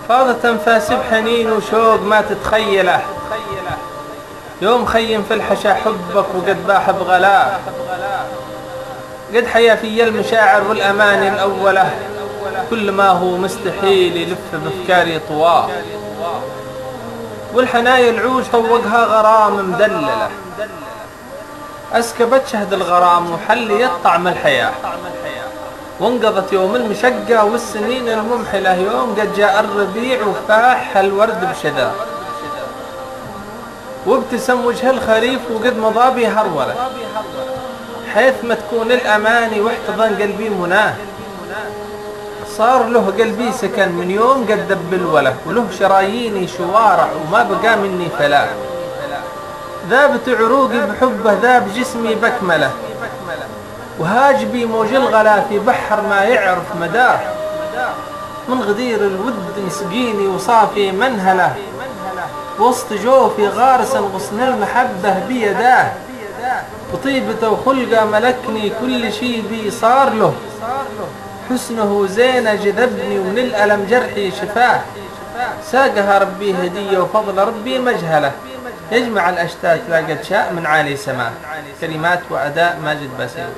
فاضت أنفاسي بحنين وشوق ما تتخيله، يوم خيم في الحشا حبك وقد باح بغلاه، قد حيا في المشاعر والأماني الأولة، كل ما هو مستحيل يلف بأفكاري طواه، والحنايا العوج فوقها غرام مدللة، أسكبت شهد الغرام وحلي طعم الحياة، وانقضت يوم المشقة والسنين الممحلة، يوم قد جاء الربيع وفاح الورد بشذا، وابتسم وجه الخريف وقد مضى بي هرولة، حيث ما تكون الأماني واحتضن قلبي مناه، صار له قلبي سكن من يوم قد دب الوله، وله شراييني شوارع وما بقى مني فلا، ذابت عروقي بحبه ذاب جسمي بكمله، وهاج بي موج الغلا في بحر ما يعرف مداه، من غدير الود مسقيني وصافي منهله، وسط جوفي غارس غصن المحبة بيداه، وطيبته وخلقه ملكني كل شي بي صار له، حسنه زينه جذبني ومن الألم جرحي شفاه، ساقها ربي هدية وفضل ربي مجهله، يجمع الأشتات لا قد شاء من عالي سماه. كلمات وأداء ماجد باسيل.